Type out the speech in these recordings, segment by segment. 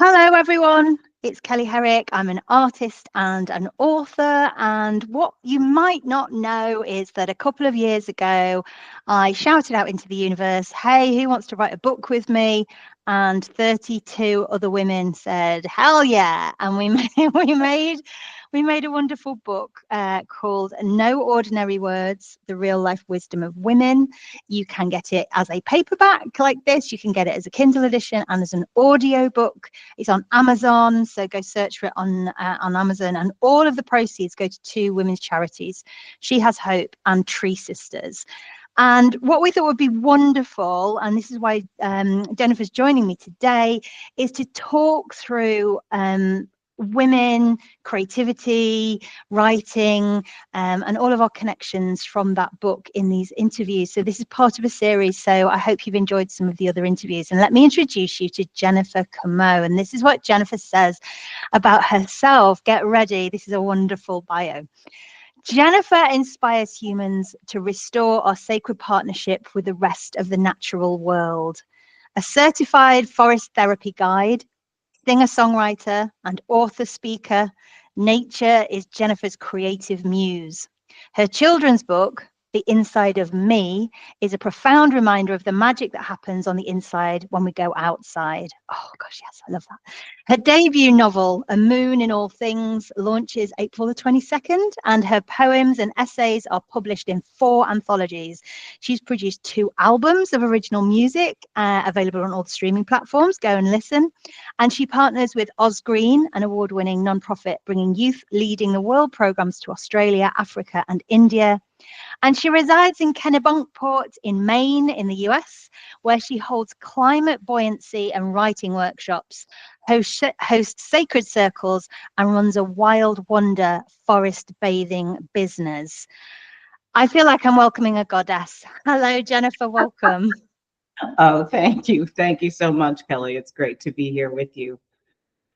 Hello, everyone. It's Kelly Herrick. I'm an artist and an author. And what you might not know is that a couple of years ago, I shouted out into the universe, "Hey, who wants to write a book with me?" And 32 other women said, "Hell yeah!" And we made a wonderful book called "No Ordinary Words: The Real Life Wisdom of Women." You can get it as a paperback like this. You can get it as a Kindle edition and as an audio book. It's on Amazon, so go search for it on Amazon. And all of the proceeds go to two women's charities, She Has Hope and Tree Sisters. And what we thought would be wonderful, and this is why Jennifer's joining me today, is to talk through women, creativity, writing, and all of our connections from that book in these interviews. So this is part of a series, so I hope you've enjoyed some of the other interviews. And let me introduce you to Jennifer Comeau. And this is what Jennifer says about herself. Get ready. This is a wonderful bio. Jennifer inspires humans to restore our sacred partnership with the rest of the natural world. A certified forest therapy guide, singer-songwriter, and author-speaker, nature is Jennifer's creative muse. Her children's book, The Inside of Me, is a profound reminder of the magic that happens on the inside when we go outside. Oh gosh, yes, I love that. Her debut novel, A Moon in All Things, launches April the 22nd, and her poems and essays are published in 4 anthologies. She's produced 2 albums of original music, available on all the streaming platforms. Go and listen. And she partners with Oz Green, an award-winning nonprofit bringing youth leading the world programs to Australia, Africa, and India. And she resides in Kennebunkport in Maine in the US, where she holds climate buoyancy and writing workshops, hosts sacred circles, and runs a wild wonder forest bathing business. I feel like I'm welcoming a goddess. Hello, Jennifer, welcome. Oh, thank you. Thank you so much, Kelly. It's great to be here with you.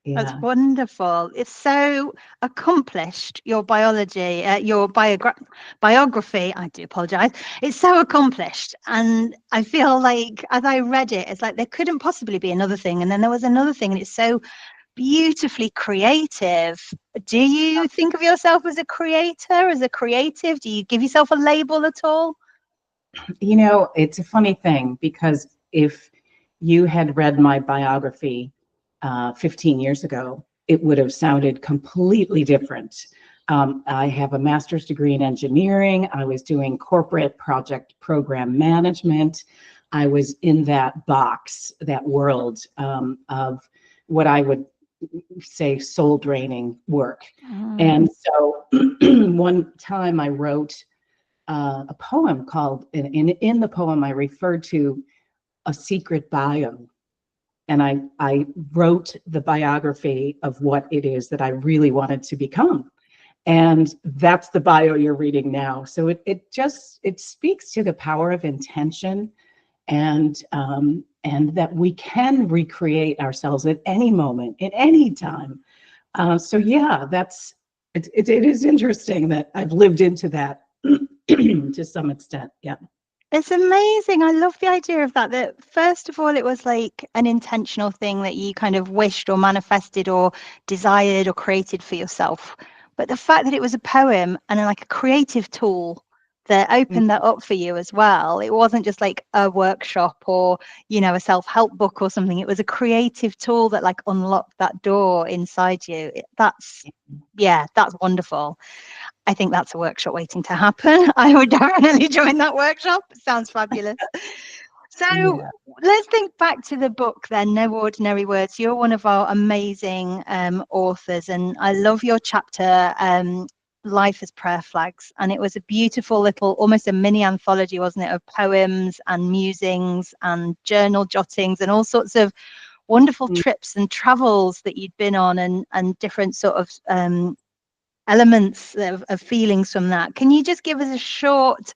That's Yeah. wonderful. It's so accomplished, your biology, your biography. I do apologize. It's so accomplished. And I feel like as I read it, it's like there couldn't possibly be another thing. And then there was another thing, and it's so beautifully creative. Do you think of yourself as a creator, as a creative? Do you give yourself a label at all? You know, it's a funny thing because if you had read my biography 15 years ago, it would have sounded completely different. I have a master's degree in engineering. I was doing corporate project program management. I was in that box, that world of what I would say soul draining work. And so one time I wrote a poem called, in the poem, I referred to a secret bio. And I wrote the biography of what it is that I really wanted to become. And that's the bio you're reading now. So it speaks to the power of intention and that we can recreate ourselves at any moment, at any time. So yeah, it is interesting that I've lived into that to some extent. Yeah. It's amazing. I love the idea of that. That first of all, it was like an intentional thing that you kind of wished or manifested or desired or created for yourself. But the fact that it was a poem and like a creative tool that opened that up for you as well. It wasn't just like a workshop or, a self-help book or something. It was a creative tool that like unlocked that door inside you. That's wonderful. I think that's a workshop waiting to happen. I would definitely join that workshop. It sounds fabulous. So let's think back to the book then, No Ordinary Words. You're one of our amazing authors, and I love your chapter, Life as Prayer Flags. And it was a beautiful little, almost a mini anthology, wasn't it, of poems and musings and journal jottings and all sorts of wonderful trips and travels that you'd been on and different sort of elements of feelings from that. Can you just give us a short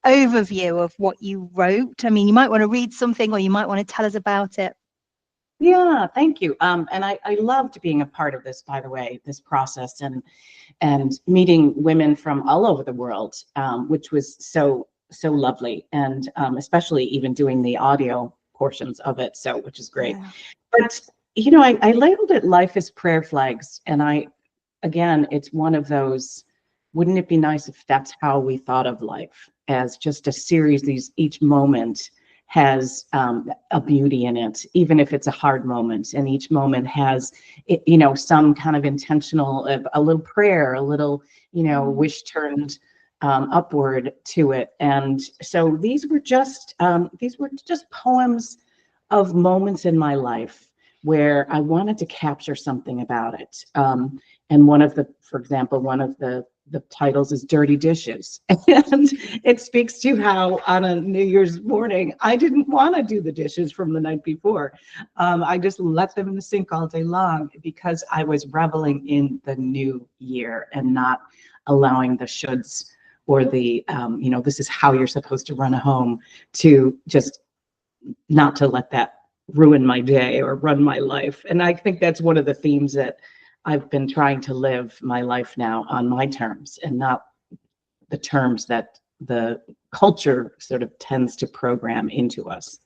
overview of what you wrote? I mean, you might want to read something or you might want to tell us about it. Yeah, thank you. And I loved being a part of this, by the way, this process and meeting women from all over the world, which was so lovely, and especially even doing the audio portions of it, which is great. Yeah. But I labeled it Life is Prayer Flags. And again, it's one of those, wouldn't it be nice if that's how we thought of life, as just a series, each moment has a beauty in it, even if it's a hard moment, and each moment has, some kind of intentional, a little prayer, a little, wish turned upward to it. And so these were just poems of moments in my life where I wanted to capture something about it. And for example, one of the titles is Dirty Dishes. And it speaks to how on a New Year's morning, I didn't want to do the dishes from the night before. I just let them in the sink all day long because I was reveling in the new year and not allowing the shoulds or the, this is how you're supposed to run a home, to just not to let that ruin my day or run my life. And I think that's one of the themes that I've been trying to live my life now on my terms, and not the terms that the culture sort of tends to program into us.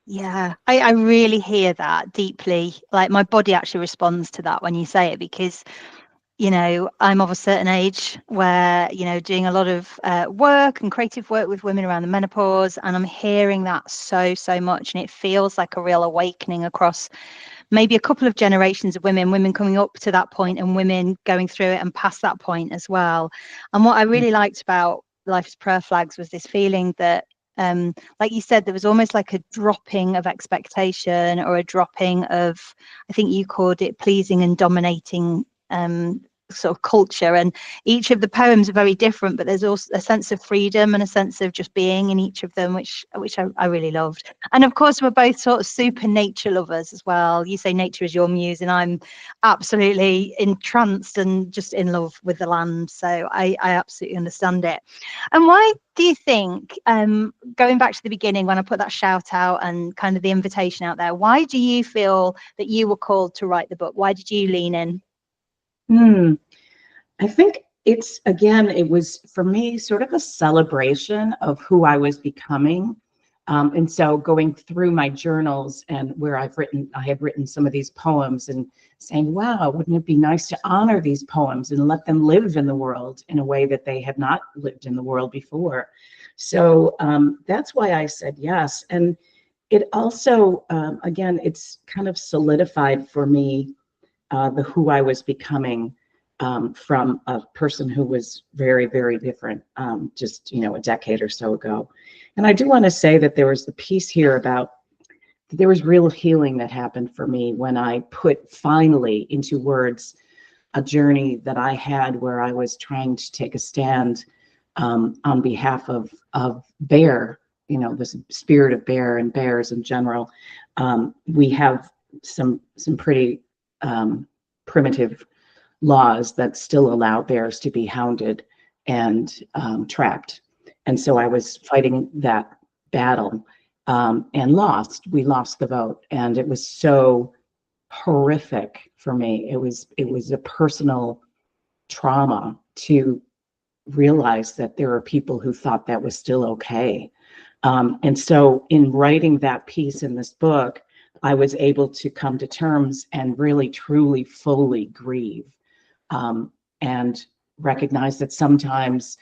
Yeah, I really hear that deeply. Like my body actually responds to that when you say it, because I'm of a certain age where, doing a lot of work and creative work with women around the menopause, and I'm hearing that so much, and it feels like a real awakening across maybe a couple of generations of women coming up to that point, and women going through it and past that point as well. And what I really liked about Life's Prayer Flags was this feeling that, like you said, there was almost like a dropping of expectation, or a dropping of, I think you called it, pleasing and dominating sort of culture. And each of the poems are very different, but there's also a sense of freedom and a sense of just being in each of them, which I really loved. And of course, we're both sort of super nature lovers as well. You say nature is your muse, and I'm absolutely entranced and just in love with the land. So I absolutely understand it. And why do you think, going back to the beginning when I put that shout out and kind of the invitation out there, why do you feel that you were called to write the book? Why did you lean in? I think it was for me sort of a celebration of who I was becoming. And so going through my journals and where I had written some of these poems and saying, wow, wouldn't it be nice to honor these poems and let them live in the world in a way that they had not lived in the world before. So that's why I said yes. And it also, again, it's kind of solidified for me the who I was becoming, from a person who was very, very different, just, a decade or so ago. And I do want to say that there was the piece here about, there was real healing that happened for me when I put finally into words a journey that I had where I was trying to take a stand on behalf of bear, the spirit of bear and bears in general. We have some pretty primitive laws that still allow bears to be hounded and trapped. And so I was fighting that battle and lost. We lost the vote, and it was so horrific for me. It was a personal trauma to realize that there are people who thought that was still okay. And so in writing that piece in this book, I was able to come to terms and really, truly, fully grieve, and recognize that sometimes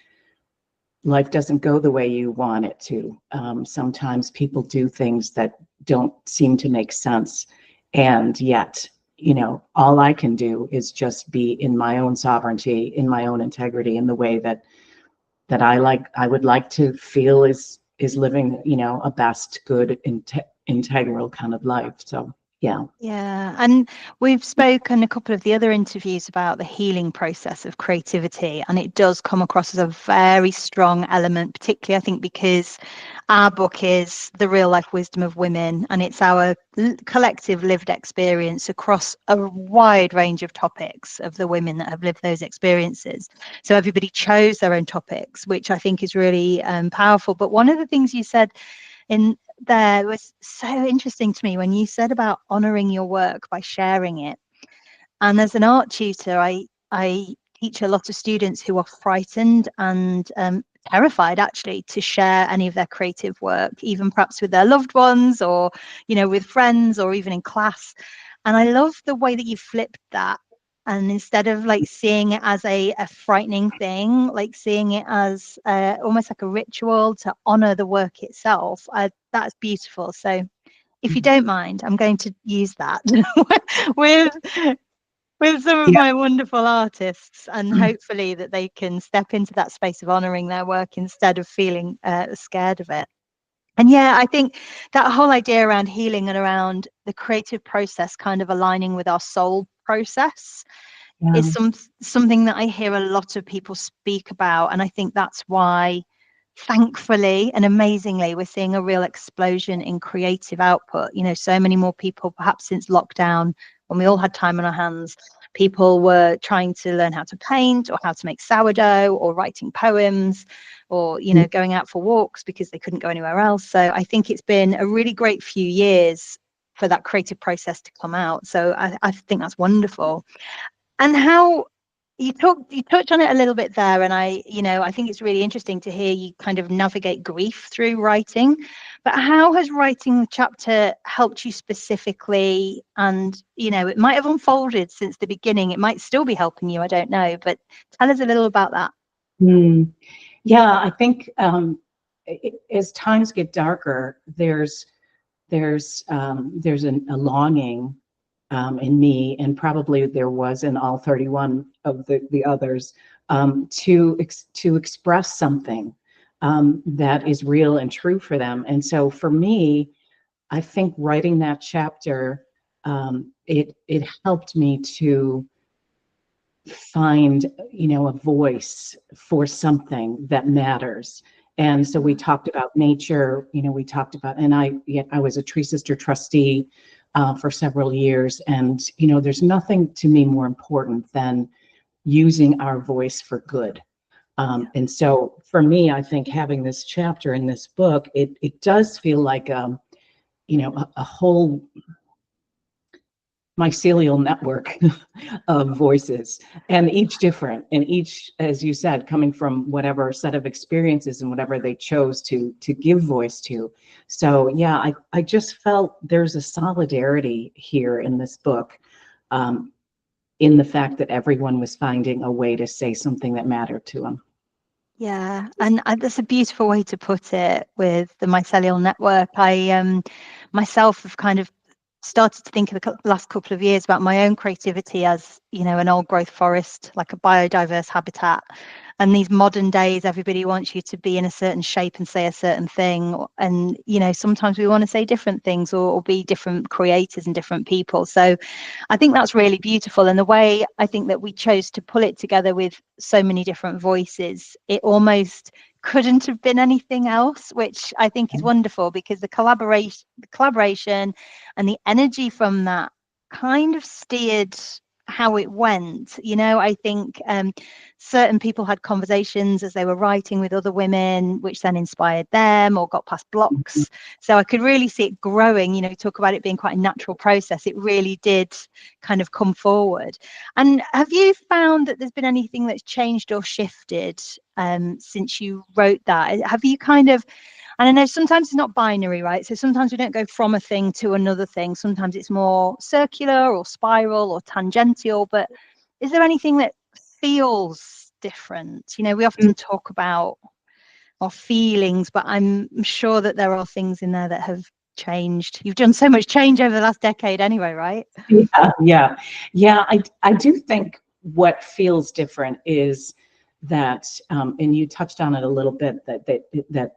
life doesn't go the way you want it to. Sometimes people do things that don't seem to make sense. And yet, all I can do is just be in my own sovereignty, in my own integrity, in the way that I would like to feel is living, a best, good, integral kind of life. So yeah. Yeah, and we've spoken a couple of the other interviews about the healing process of creativity, and it does come across as a very strong element, particularly I think because our book is the real life wisdom of women, and it's our collective lived experience across a wide range of topics of the women that have lived those experiences. So everybody chose their own topics, which I think is really powerful. But one of the things you said in there was so interesting to me when you said about honoring your work by sharing it. And as an art tutor, I teach a lot of students who are frightened and terrified actually to share any of their creative work, even perhaps with their loved ones, or with friends, or even in class. And I love the way that you flipped that. And instead of like seeing it as a frightening thing, like seeing it as almost like a ritual to honor the work itself, that's beautiful. So if you don't mind, I'm going to use that with with some of Yeah. my wonderful artists, and hopefully that they can step into that space of honoring their work instead of feeling scared of it. And yeah, I think that whole idea around healing and around the creative process kind of aligning with our soul process Yeah. is something that I hear a lot of people speak about. And I think that's why, thankfully and amazingly, we're seeing a real explosion in creative output. You know, so many more people, perhaps since lockdown, when we all had time on our hands, people were trying to learn how to paint or how to make sourdough or writing poems or, you know, going out for walks because they couldn't go anywhere else. So I think it's been a really great few years for that creative process to come out. So I think that's wonderful. And how you touched on it a little bit there, and I think it's really interesting to hear you kind of navigate grief through writing. But how has writing the chapter helped you specifically? And it might have unfolded since the beginning. It might still be helping you. I don't know. But tell us a little about that. Yeah, I think as times get darker, there's a longing in me, and probably there was in all 31 of the others, to express something that is real and true for them. And so for me, I think writing that chapter, it helped me to find, a voice for something that matters. And so we talked about nature, we talked about, and I was a Tree Sister trustee for several years. And, there's nothing to me more important than using our voice for good. And so for me, I think having this chapter in this book, it does feel like, a whole mycelial network of voices, and each different, and each, as you said, coming from whatever set of experiences and whatever they chose to give voice to. So yeah, I just felt there's a solidarity here in this book, in the fact that everyone was finding a way to say something that mattered to them. Yeah, and that's a beautiful way to put it with the mycelial network. I myself have kind of started to think of the last couple of years about my own creativity as, an old growth forest, like a biodiverse habitat. And these modern days, everybody wants you to be in a certain shape and say a certain thing. And, sometimes we want to say different things or be different creators and different people. So I think that's really beautiful. And the way I think that we chose to pull it together with so many different voices, it almost couldn't have been anything else, which I think is wonderful, because the collaboration and the energy from that kind of steered how it went. I think certain people had conversations as they were writing with other women, which then inspired them or got past blocks. So I could really see it growing. Talk about it being quite a natural process. It really did kind of come forward. And have you found that there's been anything that's changed or shifted since you wrote that? Have you kind of, and I know sometimes it's not binary, right? So sometimes we don't go from a thing to another thing. Sometimes it's more circular or spiral or tangential. But is there anything that feels different? We often talk about our feelings, but I'm sure that there are things in there that have changed. You've done so much change over the last decade anyway, right? Yeah. I do think what feels different is that, and you touched on it a little bit, that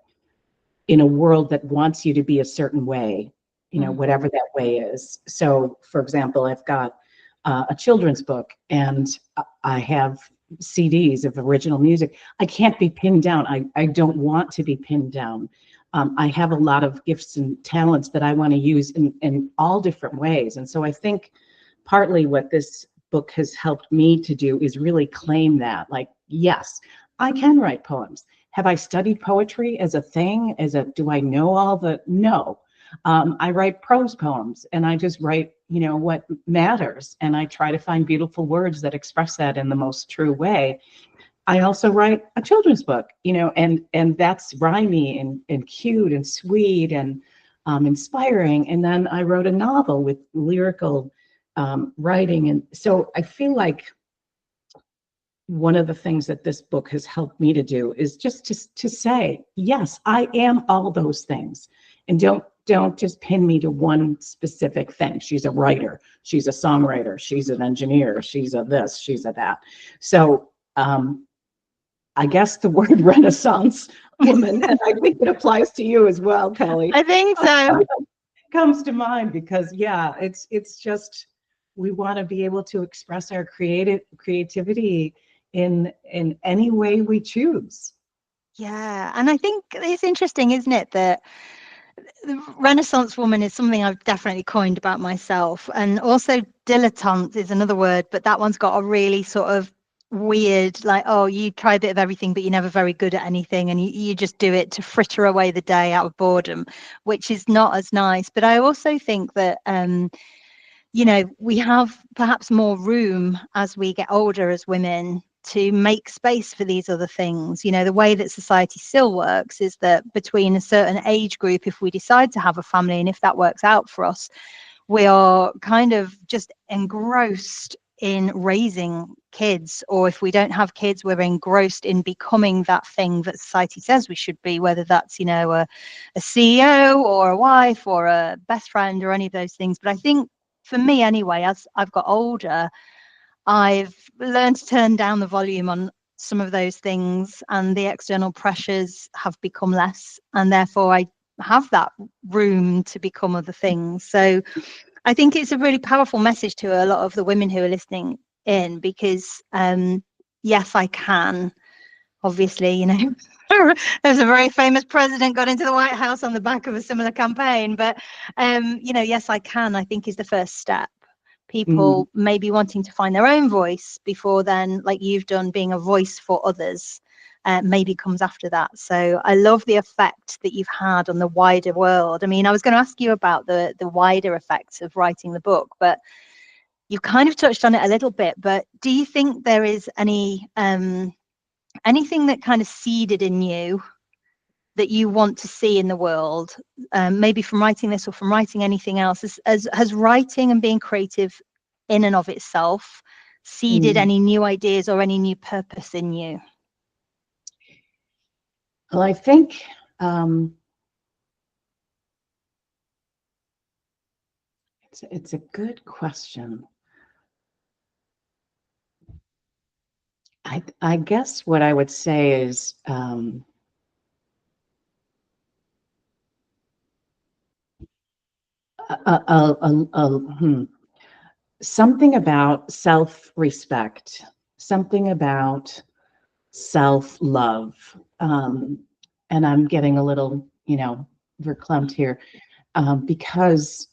in a world that wants you to be a certain way, whatever that way is. So, for example, I've got a children's book, and I have CDs of original music. I can't be pinned down. I don't want to be pinned down. I have a lot of gifts and talents that I want to use in all different ways. And so I think partly what this book has helped me to do is really claim that, like, yes, I can write poems. Have I studied poetry as a thing? Do I know all the? No. I write prose poems, and I just write, what matters. And I try to find beautiful words that express that in the most true way. I also write a children's book, and that's rhymey and cute and sweet and inspiring. And then I wrote a novel with lyrical writing. And so I feel like one of the things that this book has helped me to do is just to say, yes, I am all those things. And don't just pin me to one specific thing. She's a writer, she's a songwriter, she's an engineer, she's a this, she's a that. So I guess the word Renaissance woman, and I think it applies to you as well, Kelly, I think so. comes to mind because yeah, it's just we want to be able to express our creativity in any way we choose. Yeah, and I think it's interesting, isn't it, that the Renaissance woman is something I've definitely coined about myself, and also dilettante is another word, but that one's got a really sort of weird, like, oh, you try a bit of everything, but you're never very good at anything, and you just do it to fritter away the day out of boredom, which is not as nice. But I also think that we have perhaps more room as we get older as women to make space for these other things. The way that society still works is that between a certain age group, if we decide to have a family and if that works out for us, we are kind of just engrossed in raising kids, or if we don't have kids, we're engrossed in becoming that thing that society says we should be, whether that's a CEO or a wife or a best friend or any of those things. But I think for me anyway, as I've got older, I've learned to turn down the volume on some of those things, and the external pressures have become less, and therefore I have that room to become other things. So I think it's a really powerful message to a lot of the women who are listening in, because yes, I can. Obviously, there's a very famous president got into the White House on the back of a similar campaign, but yes, I can, I think, is the first step. People maybe wanting to find their own voice before then, like you've done, being a voice for others, maybe comes after that. So I love the effect that you've had on the wider world. I mean, I was going to ask you about the wider effects of writing the book, but you kind of touched on it a little bit. But do you think there is anything that kind of seeded in you that you want to see in the world, maybe from writing this or from writing anything else? Has writing and being creative in and of itself seeded any new ideas or any new purpose in you? Well, I think it's a good question. I guess what I would say is something about self-respect, something about self-love. And I'm getting a little, verklempt here because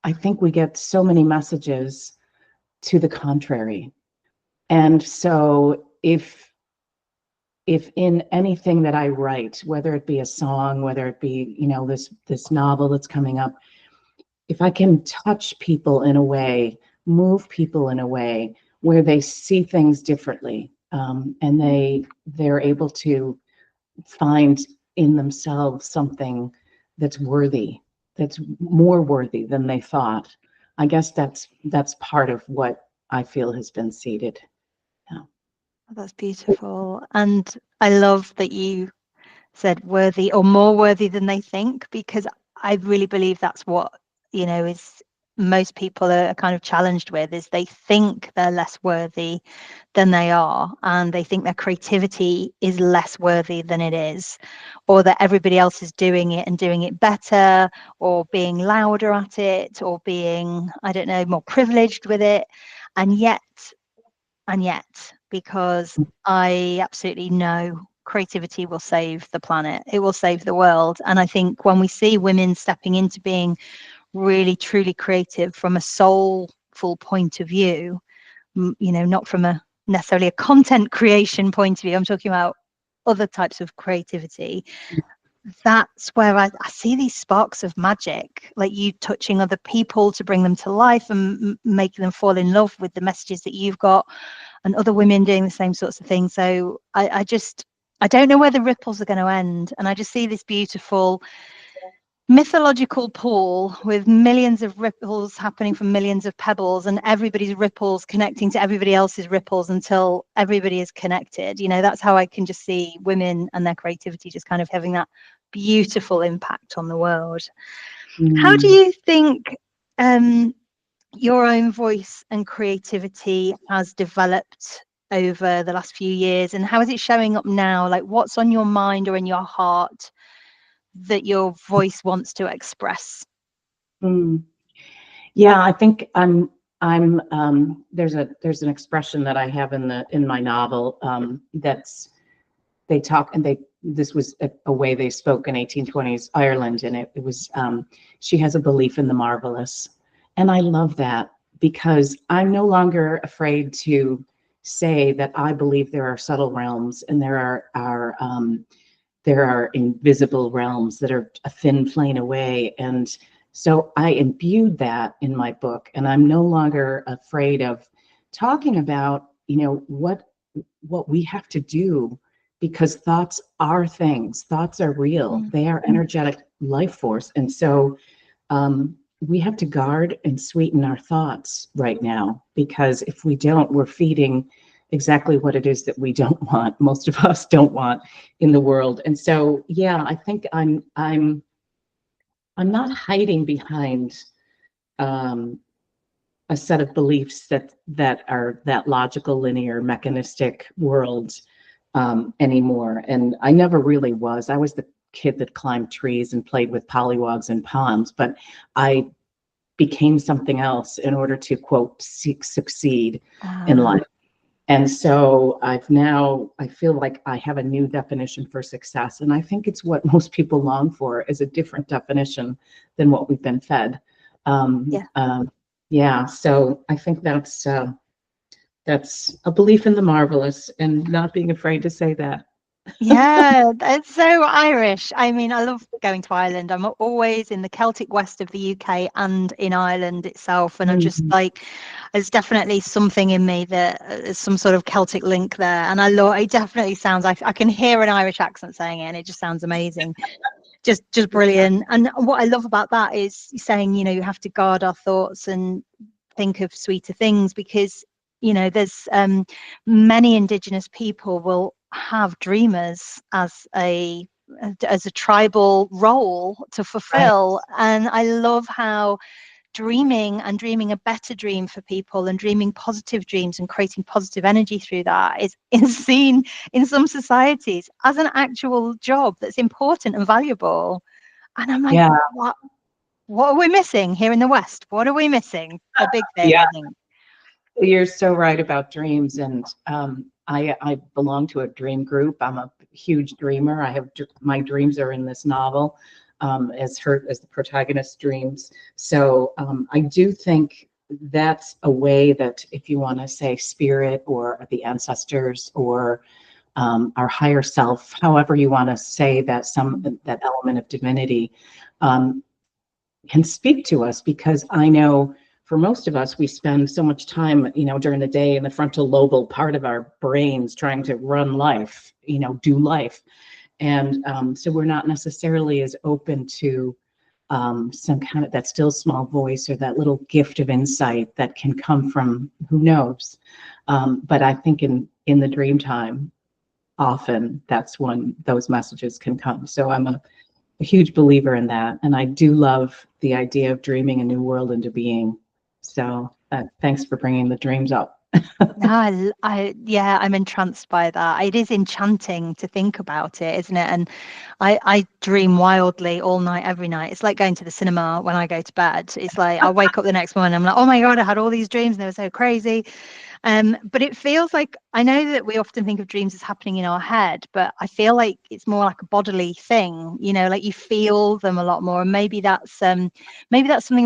I think we get so many messages to the contrary. And so if in anything that I write, whether it be a song, whether it be, this novel that's coming up, if I can touch people in a way, move people in a way where they see things differently, and they're able to find in themselves something that's worthy, that's more worthy than they thought. I guess that's part of what I feel has been seeded. Yeah. That's beautiful. And I love that you said worthy, or more worthy than they think, because I really believe that's what, is most people are kind of challenged with, is they think they're less worthy than they are, and they think their creativity is less worthy than it is, or that everybody else is doing it and doing it better, or being louder at it, or being, I don't know, more privileged with it. And yet, because I absolutely know creativity will save the planet, it will save the world. And I think when we see women stepping into being really truly creative from a soulful point of view, not from a necessarily a content creation point of view, I'm talking about other types of creativity, that's where I see these sparks of magic, like you touching other people to bring them to life and making them fall in love with the messages that you've got, and other women doing the same sorts of things. So I don't know where the ripples are going to end, and I just see this beautiful mythological pool with millions of ripples happening from millions of pebbles, and everybody's ripples connecting to everybody else's ripples until everybody is connected. That's how I can just see women and their creativity just kind of having that beautiful impact on the world. How do Mm. you think your own voice and creativity has developed over the last few years, and how is it showing up now? Like, what's on your mind or in your heart that your voice wants to express? Mm. Yeah, I think there's an expression that I have in my novel, that's they talk and they this was a way they spoke in 1820s Ireland, and it was she has a belief in the marvelous. And I love that, because I'm no longer afraid to say that I believe there are subtle realms, and there are invisible realms that are a thin flame away. And so I imbued that in my book, and I'm no longer afraid of talking about, what we have to do, because thoughts are things. Thoughts are real. They are energetic life force. And so we have to guard and sweeten our thoughts right now, because if we don't, we're feeding exactly what it is that we don't want. Most of us don't want in the world. And so, yeah, I think I'm not hiding behind um, a set of beliefs that are that logical, linear, mechanistic world anymore. And I never really was. I was the kid that climbed trees and played with pollywogs and ponds, but I became something else in order to, quote, succeed in life. And so I feel like I have a new definition for success. And I think it's what most people long for, is a different definition than what we've been fed. Yeah. Yeah, so I think that's a belief in the marvelous, and not being afraid to say that. Yeah, it's so Irish. I mean, I love going to Ireland. I'm always in the Celtic west of the UK and in Ireland itself. And I'm just Mhm. like, there's definitely something in me that is some sort of Celtic link there. And it definitely sounds like I can hear an Irish accent saying it, and it just sounds amazing. Just brilliant. And what I love about that is saying, you have to guard our thoughts and think of sweeter things, because there's many Indigenous people will have dreamers as a tribal role to Right. fulfill. And I love how dreaming a better dream for people, and dreaming positive dreams and creating positive energy through that is seen in some societies as an actual job that's important and valuable. And I'm like, Yeah. what are we missing here in the West? What are we missing? A big thing, Yeah. I think. You're so right about dreams. And I belong to a dream group. I'm a huge dreamer. My dreams are in this novel, as the protagonist's dreams. So I do think that's a way that, if you want to say spirit or the ancestors or our higher self, however you want to say that, that element of divinity, um, can speak to us. Because I know for most of us, we spend so much time, during the day in the frontal lobal part of our brains trying to run life, do life. And so we're not necessarily as open to some kind of that still small voice, or that little gift of insight that can come from who knows. But I think in the dream time, often that's when those messages can come. So I'm a huge believer in that. And I do love the idea of dreaming a new world into being. So thanks for bringing the dreams up. No, yeah, I'm entranced by that. It is enchanting to think about it, isn't it? And I dream wildly all night, every night. It's like going to the cinema when I go to bed. It's like I wake up the next morning, I'm like, oh my God, I had all these dreams and they were so crazy. But it feels like, I know that we often think of dreams as happening in our head, but I feel like it's more like a bodily thing, like you feel them a lot more. And maybe that's something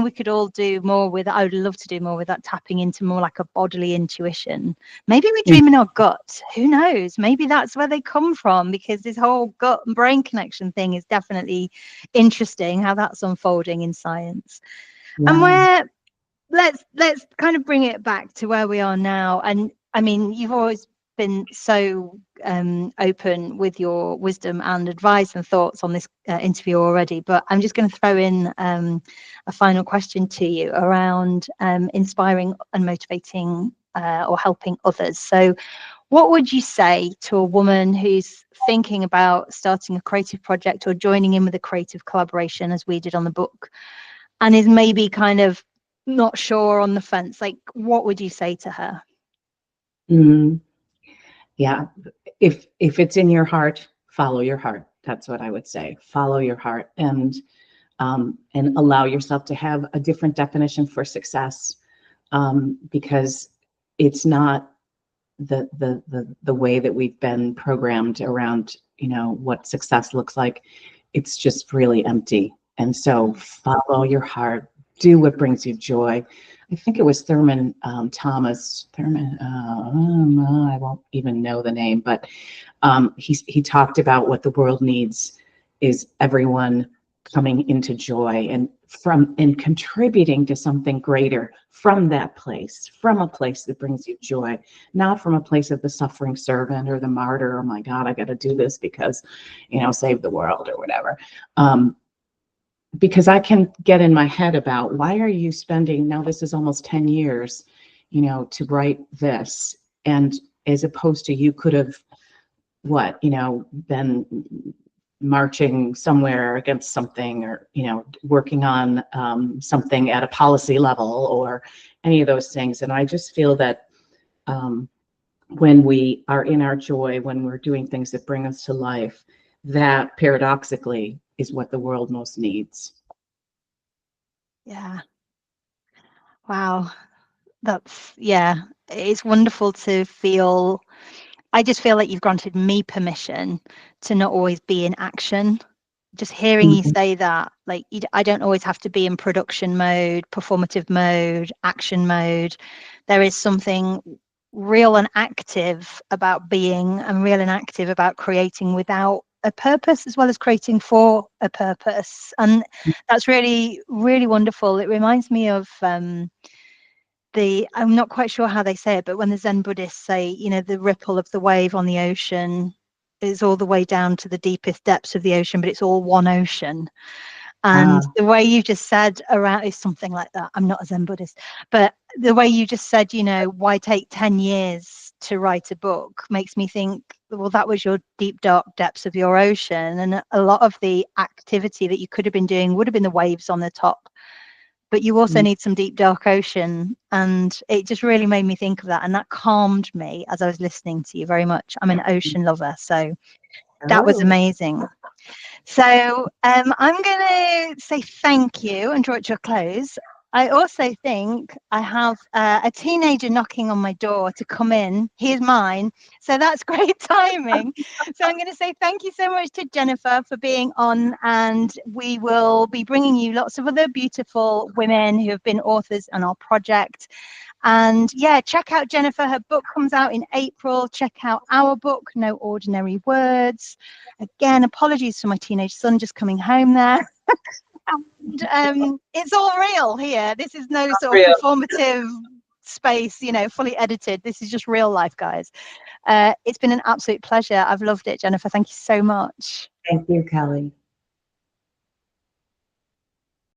we could all do more with. I would love to do more with that, tapping into more like a bodily intuition. Maybe we dream in our gut. Who knows? Maybe that's where they come from, because this whole gut and brain connection thing is definitely interesting, how that's unfolding in science. And Yeah. let's kind of bring it back to where we are now. And I mean, you've always been so open with your wisdom and advice and thoughts on this interview already, but I'm just going to throw in a final question to you around inspiring and motivating or helping others. So what would you say to a woman who's thinking about starting a creative project or joining in with a creative collaboration, as we did on the book, and is maybe kind of not sure, on the fence? Like, what would you say to her? Yeah, if it's in your heart, follow your heart. That's what I would say. Follow your heart, and allow yourself to have a different definition for success, because it's not the way that we've been programmed around, what success looks like. It's just really empty. And so follow your heart, do what brings you joy. I think it was Thomas Thurman. I won't even know the name, but he talked about what the world needs is everyone coming into joy and contributing to something greater from that place, from a place that brings you joy, not from a place of the suffering servant or the martyr. Oh my God, I got to do this because, save the world or whatever. Because I can get in my head about, why are you spending, now this is almost 10 years, to write this, and as opposed to, you could have been marching somewhere against something, or working on something at a policy level, or any of those things. And I just feel that when we are in our joy, when we're doing things that bring us to life, that paradoxically is what the world most needs. Yeah. Wow. It's wonderful to feel. I just feel like you've granted me permission to not always be in action. Just hearing you say that, like, I don't always have to be in production mode, performative mode, action mode. There is something real and active about being, and real and active about creating without a purpose, as well as creating for a purpose. And that's really, really wonderful. It reminds me of I'm not quite sure how they say it, but when the Zen Buddhists say, the ripple of the wave on the ocean is all the way down to the deepest depths of the ocean, but it's all one ocean. And the way you just said around is something like that. I'm not a Zen Buddhist, but the way you just said, why take 10 years to write a book, makes me think, well, that was your deep, dark depths of your ocean. And a lot of the activity that you could have been doing would have been the waves on the top. But you also need some deep, dark ocean. And it just really made me think of that. And that calmed me as I was listening to you very much. I'm an ocean lover. So that was amazing. So I'm going to say thank you and draw it to a close. I also think I have a teenager knocking on my door to come in. Here's mine. So that's great timing. So I'm going to say thank you so much to Jennifer for being on. And we will be bringing you lots of other beautiful women who have been authors on our project. And yeah, check out Jennifer. Her book comes out in April. Check out our book, No Ordinary Words. Again, apologies for my teenage son just coming home there. And it's all real here. This is no sort of performative space, fully edited. This is just real life, guys. It's been an absolute pleasure. I've loved it, Jennifer. Thank you so much. Thank you, Kelly.